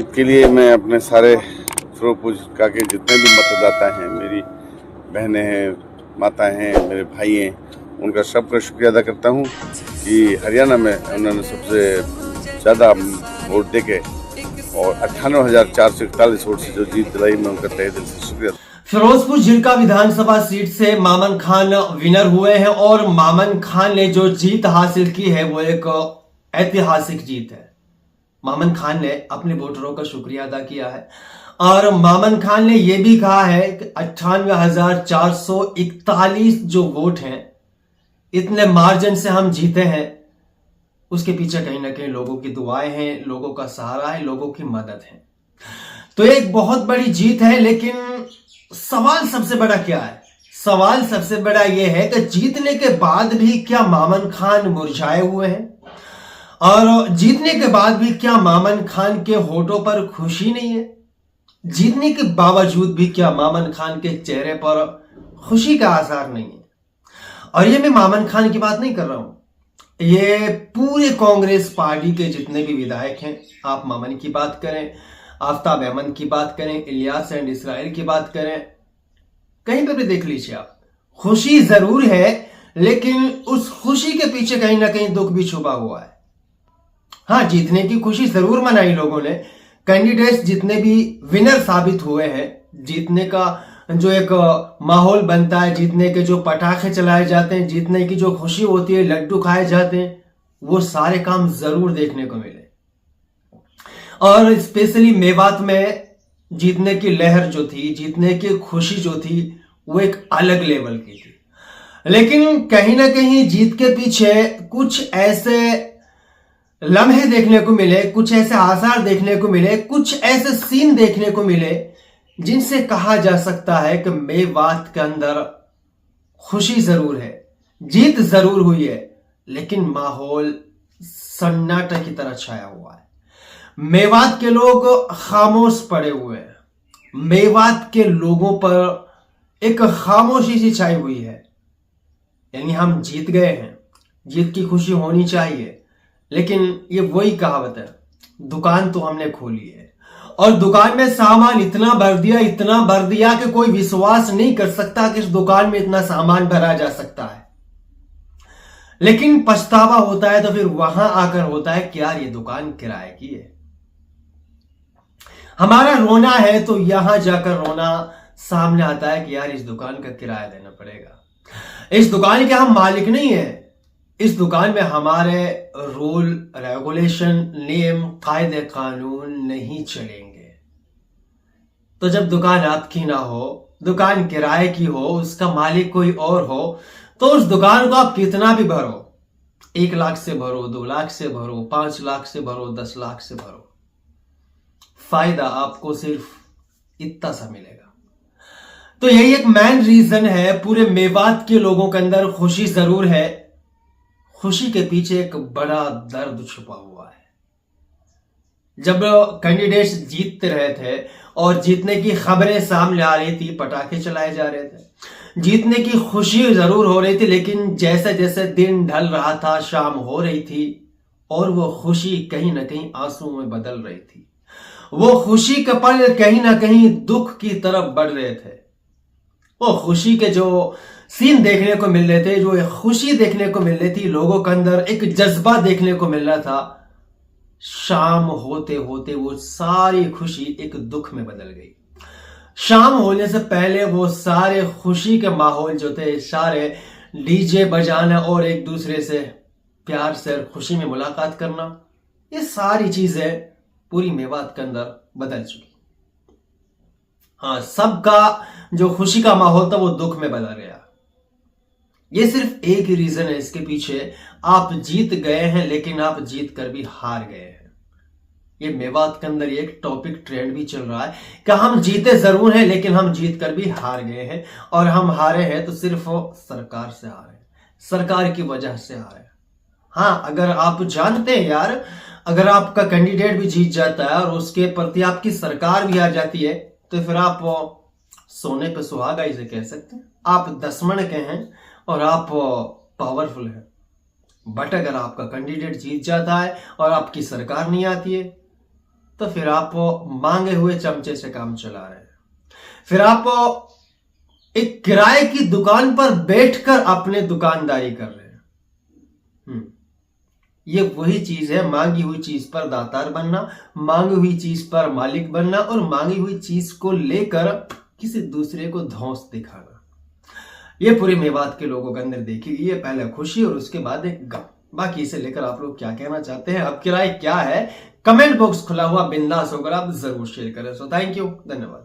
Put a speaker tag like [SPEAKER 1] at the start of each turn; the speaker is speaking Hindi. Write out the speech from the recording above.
[SPEAKER 1] जीत के लिए मैं अपने सारे फिरोजपुर का के जितने भी मतदाता हैं, मेरी बहनें हैं, माताएं हैं, मेरे भाई हैं, उनका सबका शुक्रिया अदा करता हूं कि हरियाणा में उन्होंने सबसे ज़्यादा वोट देके और 98,441 वोट से जो जीत दिलाई, मैं उनका तहे दिल से शुक्रिया।
[SPEAKER 2] फिरोजपुर झिरका विधानसभा सीट से मामन खान विनर हुए हैं और मामन खान ने जो जीत हासिल की है वो एक ऐतिहासिक जीत है। मामन खान ने अपने वोटरों का शुक्रिया अदा किया है और मामन खान ने यह भी कहा है कि 98,441 जो वोट हैं, इतने मार्जिन से हम जीते हैं, उसके पीछे कहीं ना कहीं लोगों की दुआएं हैं, लोगों का सहारा है, लोगों की मदद है। तो एक बहुत बड़ी जीत है। लेकिन सवाल सबसे बड़ा क्या है? सवाल सबसे बड़ा यह है कि जीतने के बाद भी क्या मामन खान मुरझाए हुए हैं? और जीतने के बाद भी क्या मामन खान के होठों पर खुशी नहीं है? जीतने के बावजूद भी क्या मामन खान के चेहरे पर खुशी का आसार नहीं है? और ये मैं मामन खान की बात नहीं कर रहा हूं, ये पूरे कांग्रेस पार्टी के जितने भी विधायक हैं, आप मामन की बात करें, आफ्ताब अहमद की बात करें, इलियास एंड इसराइल की बात करें, कहीं पर भी देख लीजिए आप, खुशी जरूर है, लेकिन उस खुशी के पीछे कहीं ना कहीं दुख भी छुपा हुआ है। हाँ, जीतने की खुशी जरूर मनाई लोगों ने, कैंडिडेट्स जितने भी विनर साबित हुए हैं, जीतने का जो एक माहौल बनता है, जीतने के जो पटाखे चलाए जाते हैं, जीतने की जो खुशी होती है, लड्डू खाए जाते हैं, वो सारे काम जरूर देखने को मिले। और स्पेशली मेवात में जीतने की लहर जो थी, जीतने की खुशी जो थी, वो एक अलग लेवल की थी। लेकिन कहीं ना कहीं जीत के पीछे कुछ ऐसे लम्हे देखने को मिले, कुछ ऐसे आसार देखने को मिले, कुछ ऐसे सीन देखने को मिले जिनसे कहा जा सकता है कि मेवात के अंदर खुशी जरूर है, जीत जरूर हुई है, लेकिन माहौल सन्नाटा की तरह छाया हुआ है। मेवात के लोग खामोश पड़े हुए हैं। मेवात के लोगों पर एक खामोशी सी छाई हुई है। यानी हम जीत गए हैं, जीत की खुशी होनी चाहिए, लेकिन ये वही कहावत है, दुकान तो हमने खोली है और दुकान में सामान इतना भर दिया, इतना भर दिया कि कोई विश्वास नहीं कर सकता कि इस दुकान में इतना सामान भरा जा सकता है। लेकिन पछतावा होता है तो फिर वहां आकर होता है कि यार ये दुकान किराए की है। हमारा रोना है तो यहां जाकर रोना सामने आता है कि यार इस दुकान का किराया देना पड़ेगा, इस दुकान के हम मालिक नहीं है, इस दुकान में हमारे रूल रेगुलेशन, नियम, कायदे कानून नहीं चलेंगे। तो जब दुकान आपकी ना हो, दुकान किराए की हो, उसका मालिक कोई और हो, तो उस दुकान को आप कितना भी भरो, 1 लाख से भरो, 2 लाख से भरो, 5 लाख से भरो, 10 लाख से भरो, फायदा आपको सिर्फ इतना सा मिलेगा। तो यही एक मेन रीजन है। पूरे मेवात के लोगों के अंदर खुशी जरूर है, खुशी के पीछे एक बड़ा दर्द छुपा हुआ है। जब कैंडिडेट्स जीत रहे थे और जीतने की खबरें सामने आ रही थी, पटाखे चलाए जा रहे थे, जीतने की खुशी जरूर हो रही थी, लेकिन जैसे जैसे दिन ढल रहा था, शाम हो रही थी और वो खुशी कहीं ना कहीं आंसू में बदल रही थी। वो खुशी के पल कहीं ना कहीं दुख की तरफ बढ़ रहे थे। वो खुशी के जो सीन देखने को मिल रहे थे, जो एक खुशी देखने को मिल रही थी, लोगों के अंदर एक जज्बा देखने को मिल रहा था, शाम होते होते वो सारी खुशी एक दुख में बदल गई। शाम होने से पहले वो सारे खुशी के माहौल जो थे, सारे डीजे बजाना और एक दूसरे से प्यार से खुशी में मुलाकात करना, ये सारी चीजें पूरी मेवात के अंदर बदल चुकी। हाँ, सबका जो खुशी का माहौल था वो दुख में बदल गया। ये सिर्फ एक ही रीजन है इसके पीछे, आप जीत गए हैं लेकिन आप जीत कर भी हार गए हैं। ये मेवात के अंदर एक टॉपिक ट्रेंड भी चल रहा है कि हम जीते जरूर हैं लेकिन हम जीत कर भी हार गए हैं, और हम हारे हैं तो सिर्फ सरकार से हारे हैं, सरकार की वजह से हारे हैं। हाँ, अगर आप जानते हैं यार, अगर आपका कैंडिडेट भी जीत जाता है और उसके प्रति आपकी सरकार भी आ जाती है, तो फिर आप सोने पे सुहागा इसे कह सकते हैं। आप दसमन के हैं और आप पावरफुल हैं। बट अगर आपका कैंडिडेट जीत जाता है और आपकी सरकार नहीं आती है, तो फिर आप मांगे हुए चमचे से काम चला रहे हैं। फिर आप एक किराए की दुकान पर बैठकर अपने दुकानदारी कर रहे हैं। ये वही चीज है, मांगी हुई चीज पर दातार बनना, मांगी हुई चीज पर मालिक बनना और मांगी हुई चीज को लेकर किसी दूसरे को धौंस दिखाना। ये पूरे मेवात के लोगों के अंदर देखी गई है, पहले खुशी और उसके बाद एक गम। बाकी इसे लेकर आप लोग क्या कहना चाहते हैं, आपकी राय क्या है, कमेंट बॉक्स खुला हुआ, बिंदास होकर आप जरूर शेयर करें। सो थैंक यू, धन्यवाद।